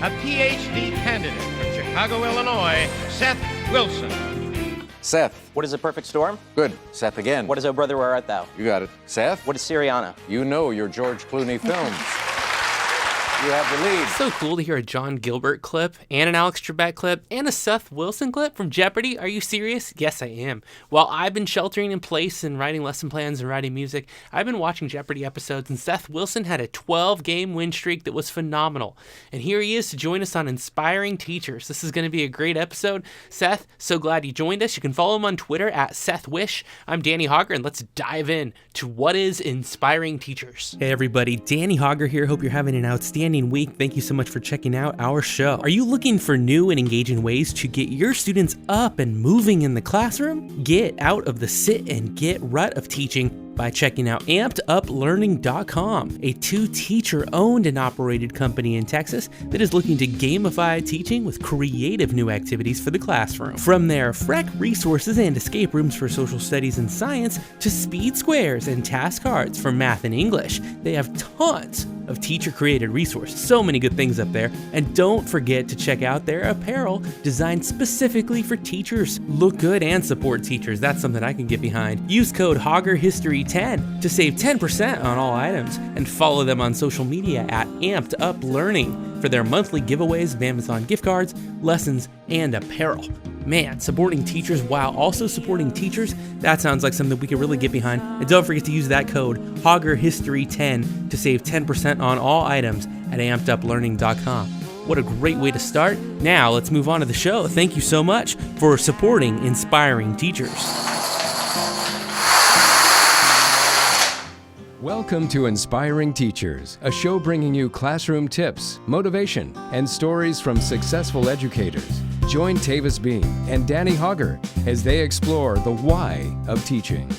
a PhD candidate from Chicago, Illinois, Seth Wilson. Seth. What is a perfect storm? Good. Seth again. What is O Brother, Where Art Thou? You got it. Seth. What is Syriana? You know your George Clooney films. You have the lead. It's so cool to hear a John Gilbert clip and an Alex Trebek clip and a Seth Wilson clip from Jeopardy. Are you serious? Yes, I am. While I've been sheltering in place and writing lesson plans and writing music, I've been watching Jeopardy episodes, and Seth Wilson had a 12-game win streak that was phenomenal. And here he is to join us on Inspiring Teachers. This is going to be a great episode. Seth, so glad you joined us. You can follow him on Twitter at SethWish. I'm Danny Hauger, and let's dive in to what is Inspiring Teachers. Hey everybody, Danny Hauger here. Hope you're having an outstanding week. Thank you so much for checking out our show. Are you looking for new and engaging ways to get your students up and moving in the classroom? Get out of the sit and get rut of teaching by checking out AmpedUpLearning.com, a two-teacher-owned and operated company in Texas that is looking to gamify teaching with creative new activities for the classroom. From their FREC resources and escape rooms for social studies and science to speed squares and task cards for math and English, they have tons of teacher-created resources. So many good things up there. And don't forget to check out their apparel designed specifically for teachers. Look good and support teachers. That's something I can get behind. Use code HaugerHistory10 to save 10% on all items, and follow them on social media at Amped Up Learning for their monthly giveaways of Amazon gift cards, lessons, and apparel. Man, supporting teachers while also supporting teachers, that sounds like something we could really get behind. And don't forget to use that code HaugerHistory10 to save 10% on all items at AmpedUpLearning.com. What a great way to start. Now let's move on to the show. Thank you so much for supporting Inspiring Teachers. Welcome to Inspiring Teachers, a show bringing you classroom tips, motivation, and stories from successful educators. Join Tavis Beam and Danny Hauger as they explore the why of teaching.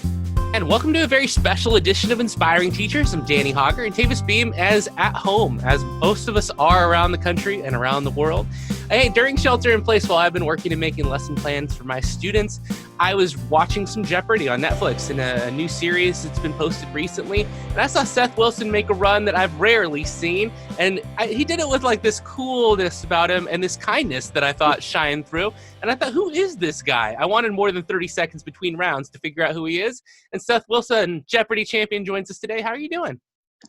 And welcome to a very special edition of Inspiring Teachers. I'm Danny Hauger, and Tavis Beam as at home, as most of us are around the country and around the world. Hey, during shelter in place, while I've been working and making lesson plans for my students, I was watching some Jeopardy on Netflix in a new series that's been posted recently. And I saw Seth Wilson make a run that I've rarely seen. And he did it with like this coolness about him and this kindness that I thought shined through. And I thought, who is this guy? I wanted more than 30 seconds between rounds to figure out who he is. And Seth Wilson, Jeopardy champion, joins us today. How are you doing?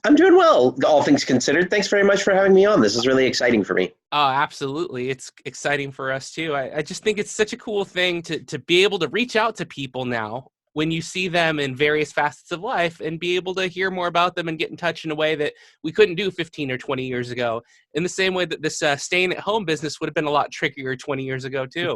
I'm doing well, all things considered. Thanks very much for having me on. This is really exciting for me. Oh, absolutely. It's exciting for us too. I just think it's such a cool thing to be able to reach out to people now when you see them in various facets of life and be able to hear more about them and get in touch in a way that we couldn't do 15 or 20 years ago. In the same way that this staying at home business would have been a lot trickier 20 years ago too.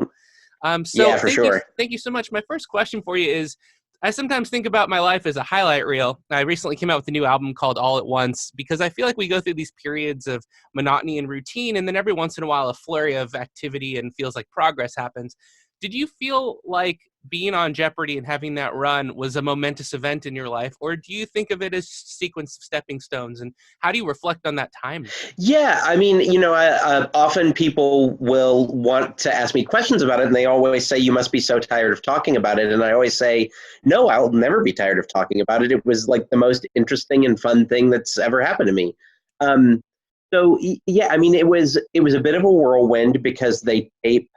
Yeah, for sure. Thank you so much. My first question for you is, I sometimes think about my life as a highlight reel. I recently came out with a new album called All at Once because I feel like we go through these periods of monotony and routine, and then every once in a while a flurry of activity and feels like progress happens. Did you feel like being on Jeopardy and having that run was a momentous event in your life, or do you think of it as a sequence of stepping stones, and how do you reflect on that time? Yeah, I mean, often people will want to ask me questions about it, and they always say, you must be so tired of talking about it. And I always say, no, I'll never be tired of talking about it. It was like the most interesting and fun thing that's ever happened to me. So yeah, I mean, it was a bit of a whirlwind because they tape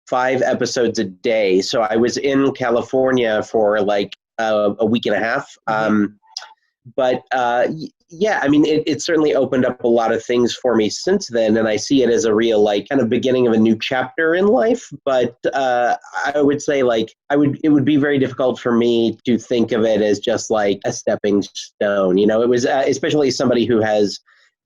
5 episodes a day. So I was in California for like a week and a half. Yeah, I mean, it certainly opened up a lot of things for me since then. And I see it as a real, like, kind of beginning of a new chapter in life. But I would say, like, it would be very difficult for me to think of it as just like a stepping stone. You know, it was especially somebody who has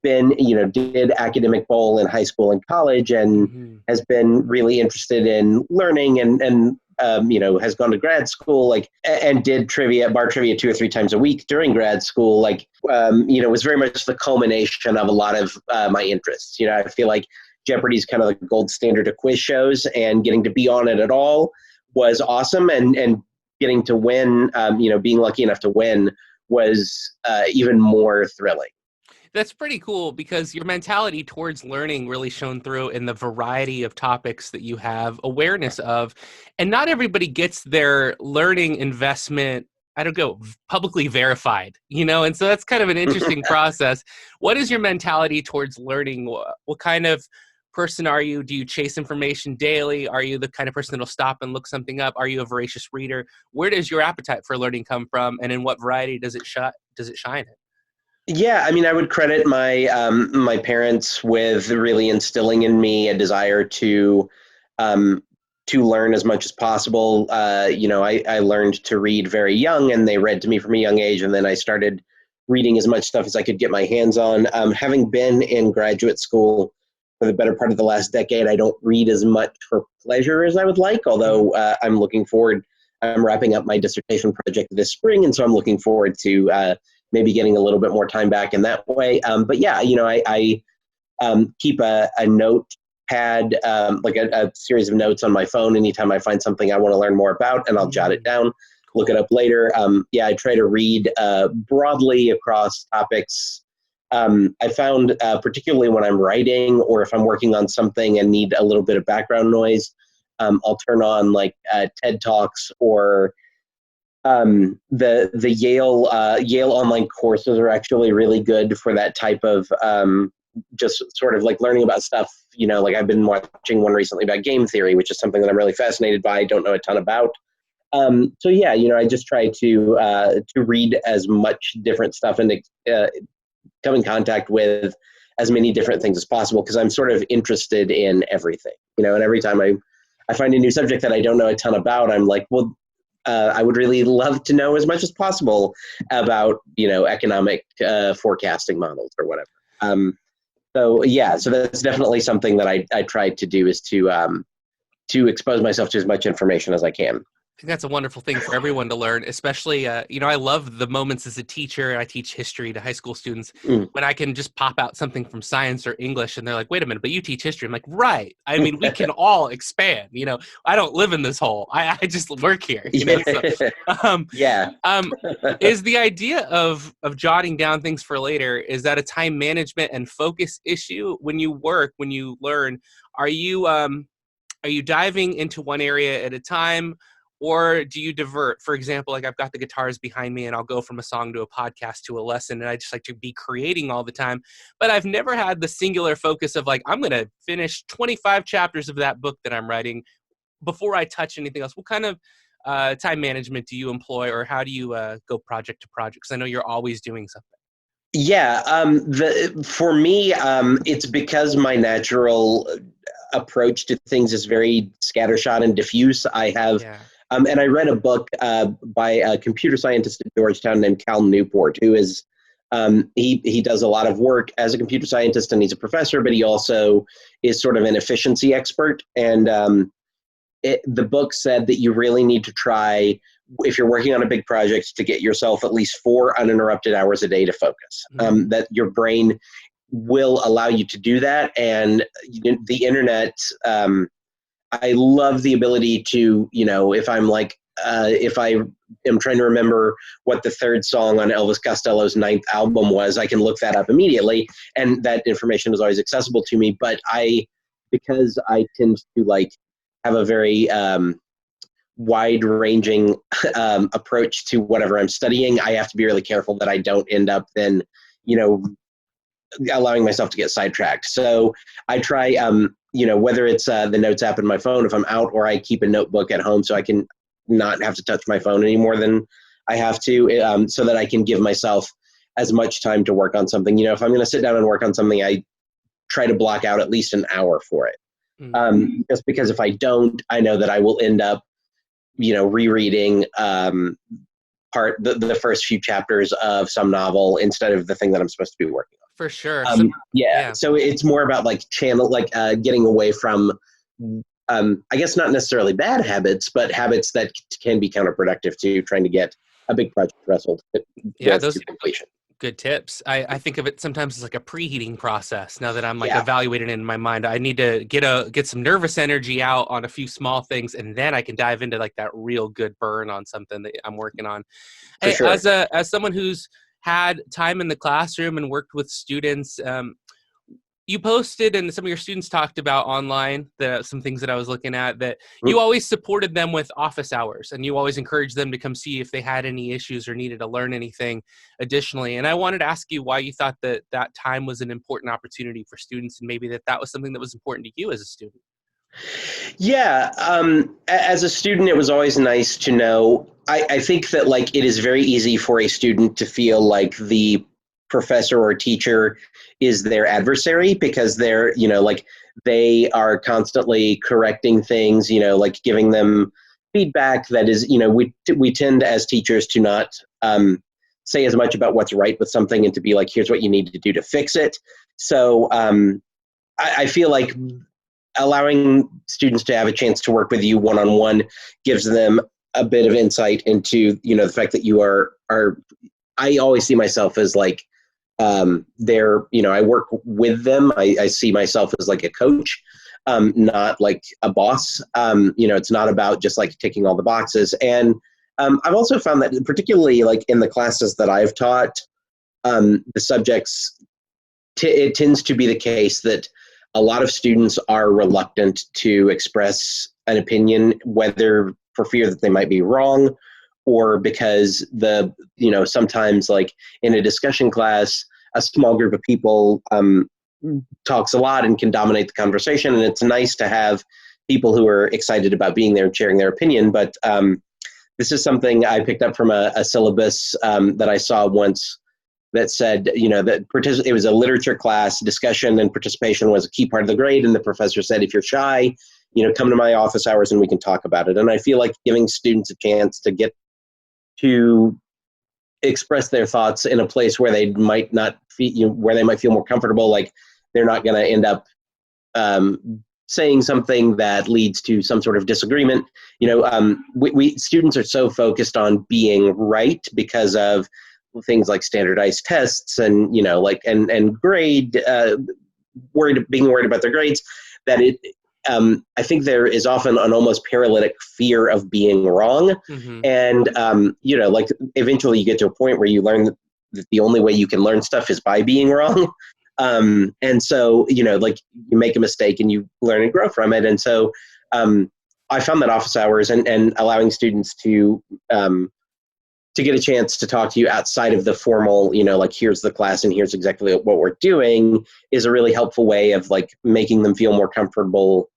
been, did academic bowl in high school and college and has been really interested in learning and has gone to grad school, like, and did bar trivia 2 or 3 times a week during grad school, like, was very much the culmination of a lot of my interests. I feel like Jeopardy's kind of the gold standard of quiz shows, and getting to be on it at all was awesome. And getting to win, being lucky enough to win was even more thrilling. That's pretty cool because your mentality towards learning really shone through in the variety of topics that you have awareness of. And not everybody gets their learning investment, publicly verified, and so that's kind of an interesting process. What is your mentality towards learning? What kind of person are you? Do you chase information daily? Are you the kind of person that'll stop and look something up? Are you a voracious reader? Where does your appetite for learning come from, and in what variety does it shine in? Yeah, I mean, I would credit my parents with really instilling in me a desire um, to learn as much as possible. I learned to read very young, and they read to me from a young age, and then I started reading as much stuff as I could get my hands on. Having been in graduate school for the better part of the last decade, I don't read as much for pleasure as I would like, although I'm looking forward. I'm wrapping up my dissertation project this spring, and so I'm looking forward to maybe getting a little bit more time back in that way. But yeah, I keep a notepad, like a series of notes on my phone anytime I find something I want to learn more about, and I'll jot it down, look it up later. I try to read broadly across topics. I found particularly when I'm writing or if I'm working on something and need a little bit of background noise, I'll turn on like TED Talks or the Yale online courses are actually really good for that type of just sort of like learning about stuff. Like I've been watching one recently about game theory, which is something that I'm really fascinated by. I don't know a ton about. So yeah, I just try to read as much different stuff and come in contact with as many different things as possible because I'm sort of interested in everything. And every time I find a new subject that I don't know a ton about, I'm like, well, I would really love to know as much as possible about, economic forecasting models or whatever. So that's definitely something that I try to do is to expose myself to as much information as I can. I think that's a wonderful thing for everyone to learn, especially, I love the moments as a teacher. I teach history to high school students when I can just pop out something from science or English and they're like, wait a minute, but you teach history. I'm like, right. I mean, we can all expand, I don't live in this hole. I just work here, So, yeah. Is the idea of jotting down things for later, is that a time management and focus issue when you work, when you learn? Are you diving into one area at a time? Or do you divert? For example, like I've got the guitars behind me and I'll go from a song to a podcast to a lesson and I just like to be creating all the time. But I've never had the singular focus of like, I'm going to finish 25 chapters of that book that I'm writing before I touch anything else. What kind of time management do you employ or how do you go project to project? Because I know you're always doing something. Yeah. For me, it's because my natural approach to things is very scattershot and diffuse. I have... Yeah. And I read a book by a computer scientist at Georgetown named Cal Newport, who is he does a lot of work as a computer scientist, and he's a professor, but he also is sort of an efficiency expert. And the book said that you really need to try, if you're working on a big project, to get yourself at least 4 uninterrupted hours a day to focus. That your brain will allow you to do that, and the internet. I love the ability to, if I'm like, if I am trying to remember what the third song on Elvis Costello's 9th album was, I can look that up immediately, and that information is always accessible to me. But because I tend to like have a very wide-ranging approach to whatever I'm studying, I have to be really careful that I don't end up then, allowing myself to get sidetracked. So I try, whether it's the notes app in my phone if I'm out, or I keep a notebook at home so I can not have to touch my phone any more than I have to, so that I can give myself as much time to work on something. If I'm going to sit down and work on something, I try to block out at least an hour for it. Just because if I don't, I know that I will end up, rereading the first few chapters of some novel instead of the thing that I'm supposed to be working on. For sure. So it's more about like getting away from, I guess not necessarily bad habits, but habits that can be counterproductive to trying to get a big project wrestled. Yeah, those to completion. Good tips. I think of it sometimes as like a preheating process. Now that I'm like evaluating it in my mind, I need to get some nervous energy out on a few small things, and then I can dive into like that real good burn on something that I'm working on. For sure. As someone who's had time in the classroom and worked with students, you posted and some of your students talked about online, some things that I was looking at, that you always supported them with office hours and you always encouraged them to come see if they had any issues or needed to learn anything additionally. And I wanted to ask you why you thought that that time was an important opportunity for students, and maybe that was something that was important to you as a student. Yeah, as a student, it was always nice to know. I think that like it is very easy for a student to feel like the professor or teacher is their adversary, because they're, like they are constantly correcting things, like giving them feedback that is, we tend as teachers to not say as much about what's right with something and to be like, here's what you need to do to fix it. So I feel like allowing students to have a chance to work with you one-on-one gives them a bit of insight into, the fact that you are I always see myself as like, I work with them. I see myself as like a coach, not like a boss. It's not about just like ticking all the boxes. And I've also found that particularly like in the classes that I've taught, the subjects, it tends to be the case that a lot of students are reluctant to express an opinion, whether for fear that they might be wrong or because sometimes like in a discussion class, a small group of people talks a lot and can dominate the conversation. And it's nice to have people who are excited about being there and sharing their opinion. But this is something I picked up from a syllabus that I saw once that said, that it was a literature class. Discussion and participation was a key part of the grade. And the professor said, if you're shy, come to my office hours and we can talk about it. And I feel like giving students a chance to get to express their thoughts in a place where they might not feel, where they might feel more comfortable, like they're not going to end up saying something that leads to some sort of disagreement. We students are so focused on being right because of things like standardized tests and and grade being worried about their grades, that I think there is often an almost paralytic fear of being wrong. Mm-hmm. And like eventually you get to a point where you learn that the only way you can learn stuff is by being wrong. And so like you make a mistake and you learn and grow from it. And so I found that office hours and allowing students to get a chance to talk to you outside of the formal, like here's the class and here's exactly what we're doing, is a really helpful way of like making them feel more comfortable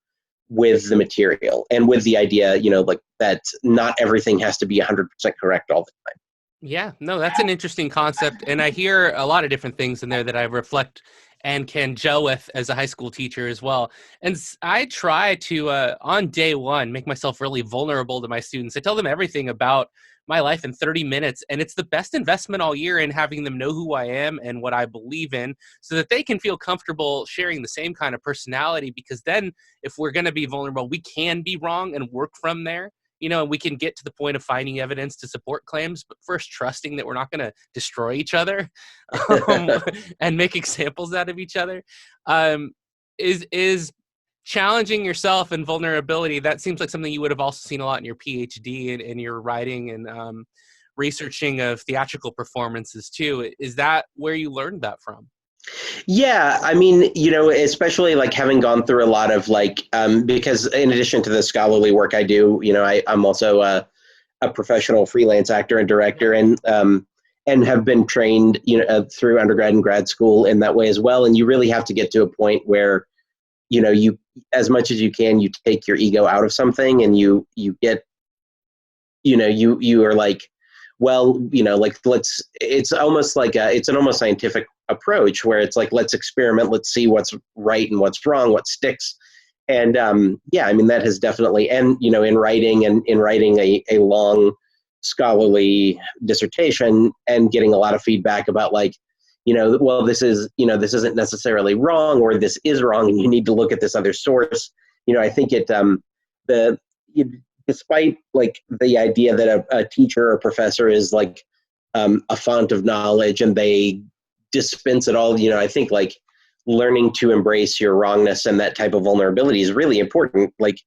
with the material and with the idea, like that not everything has to be 100% correct all the time. Yeah, no, that's an interesting concept. And I hear a lot of different things in there that I reflect and can gel with as a high school teacher as well. And I try to, on day one, make myself really vulnerable to my students. I tell them everything about my life in 30 minutes. And it's the best investment all year in having them know who I am and what I believe in, so that they can feel comfortable sharing the same kind of personality. Because then if we're going to be vulnerable, we can be wrong and work from there. And we can get to the point of finding evidence to support claims, but first trusting that we're not going to destroy each other and make examples out of each other. Is challenging yourself and vulnerability, that seems like something you would have also seen a lot in your PhD and in your writing and researching of theatrical performances too. Is that where you learned that from? Yeah, I mean, especially like having gone through a lot of like, because in addition to the scholarly work I do, I'm also a professional freelance actor and director, and have been trained, through undergrad and grad school in that way as well. And you really have to get to a point where, you, as much as you can, you take your ego out of something and you get, you are like, well, like it's almost like it's an almost scientific approach where it's like, let's experiment, let's see what's right and what's wrong, what sticks. And yeah, I mean, that has definitely, and, in writing a long scholarly dissertation and getting a lot of feedback about like, well, this isn't necessarily wrong, or this is wrong and you need to look at this other source. I think despite like the idea that a teacher or professor is like a font of knowledge and they dispense it all, I think like learning to embrace your wrongness and that type of vulnerability is really important. Like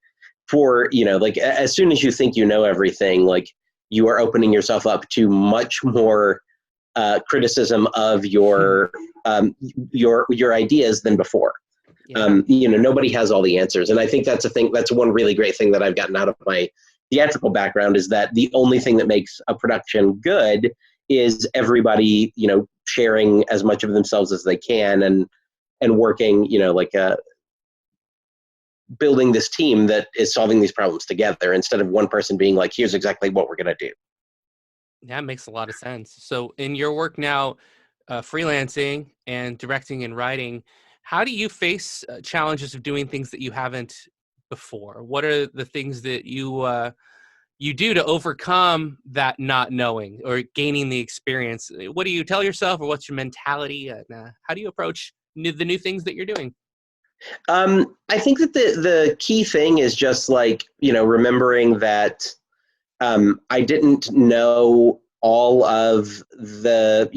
for, like as soon as you think you know everything, like you are opening yourself up to much more criticism of your ideas than before. Yeah. Nobody has all the answers, and I think that's one really great thing that I've gotten out of my theatrical background, is that the only thing that makes a production good is everybody, sharing as much of themselves as they can, and working, building this team that is solving these problems together, instead of one person being like, here's exactly what we're going to do. Yeah, it makes a lot of sense. So in your work now, freelancing and directing and writing, how do you face challenges of doing things that you haven't before? What are the things that you do to overcome that not knowing or gaining the experience? What do you tell yourself, or what's your mentality? And how do you approach the new things that you're doing? I think that the key thing is just remembering that I didn't know all of the,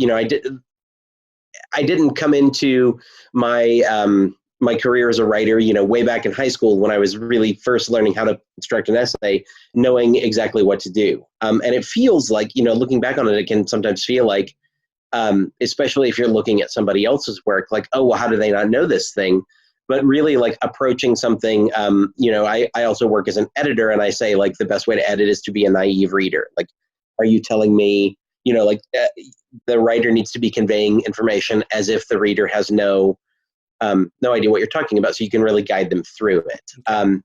I didn't come into my career as a writer, way back in high school when I was really first learning how to construct an essay, knowing exactly what to do. And it feels like, looking back on it, it can sometimes feel like, especially if you're looking at somebody else's work, like, oh, well, how do they not know this thing? But really, approaching something, I also work as an editor, and I say, the best way to edit is to be a naive reader. Are you telling me, the writer needs to be conveying information as if the reader has no idea what you're talking about, so you can really guide them through it. And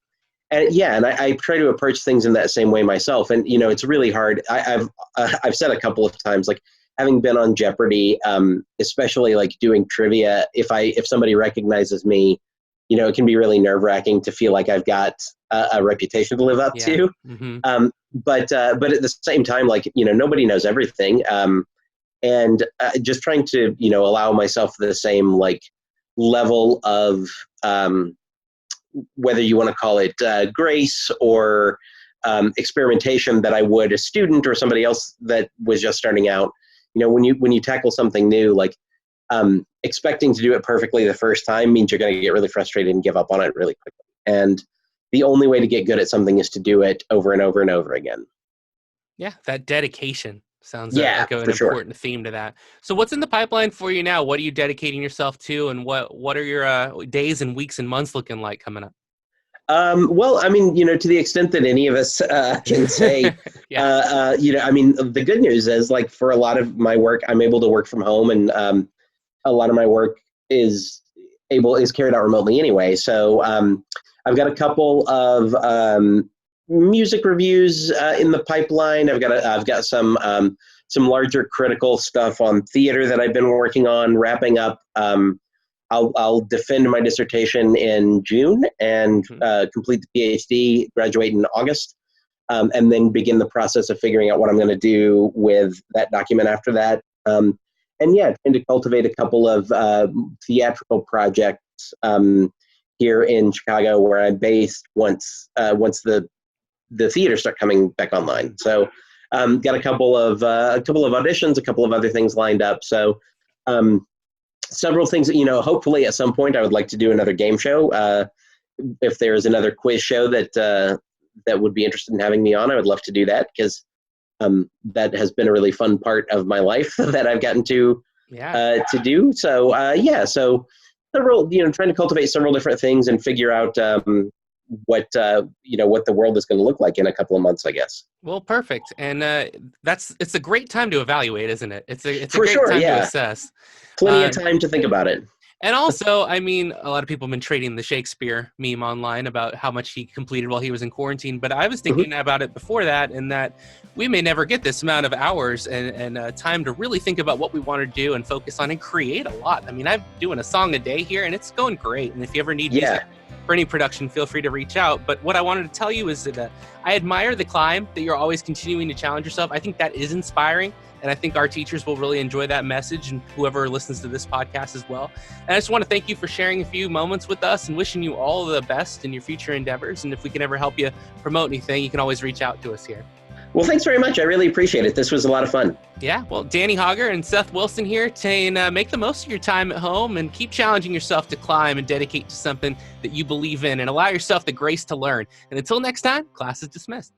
I try to approach things in that same way myself. And, it's really hard. I've said a couple of times, having been on Jeopardy, especially doing trivia, if somebody recognizes me, it can be really nerve-wracking to feel like I've got a reputation to live up to. Mm-hmm. But at the same time, nobody knows everything. And just trying to, allow myself the same level of, whether you want to call it grace or experimentation, that I would a student or somebody else that was just starting out. When you tackle something new, expecting to do it perfectly the first time means you're going to get really frustrated and give up on it really quickly. And the only way to get good at something is to do it over and over and over again. Yeah, that dedication sounds like an sure. important theme to that. So what's in the pipeline for you now? What are you dedicating yourself to, and what are your days and weeks and months looking like coming up? Well, to the extent that any of us can say, the good news is, for a lot of my work, I'm able to work from home, and a lot of my work is carried out remotely anyway. So I've got a couple of music reviews in the pipeline. I've got some larger critical stuff on theater that I've been working on, wrapping up. I'll defend my dissertation in June and complete the PhD, graduate in August, and then begin the process of figuring out what I'm going to do with that document after that. Trying to cultivate a couple of theatrical projects here in Chicago, where I'm based once the theaters start coming back online. So got a couple of auditions, a couple of other things lined up. So several things that, hopefully at some point I would like to do another game show. If there is another quiz show that would be interested in having me on, I would love to do that, because that has been a really fun part of my life that I've gotten to do. So so several, trying to cultivate several different things and figure out what the world is going to look like in a couple of months, I guess. Well, perfect. And it's a great time to evaluate, isn't it? It's a For great sure, time to assess. Plenty of time to think about it. And also, a lot of people have been trading the Shakespeare meme online about how much he completed while he was in quarantine. But I was thinking about it before that, and that we may never get this amount of hours and time to really think about what we want to do and focus on and create a lot. I'm doing a song a day here, and it's going great. And if you ever need music for any production, feel free to reach out. But what I wanted to tell you is that I admire the climb, that you're always continuing to challenge yourself. I think that is inspiring. And I think our teachers will really enjoy that message, and whoever listens to this podcast as well. And I just want to thank you for sharing a few moments with us and wishing you all the best in your future endeavors. And if we can ever help you promote anything, you can always reach out to us here. Well, thanks very much. I really appreciate it. This was a lot of fun. Yeah, well, Danny Hauger and Seth Wilson here saying make the most of your time at home and keep challenging yourself to climb and dedicate to something that you believe in, and allow yourself the grace to learn. And until next time, class is dismissed.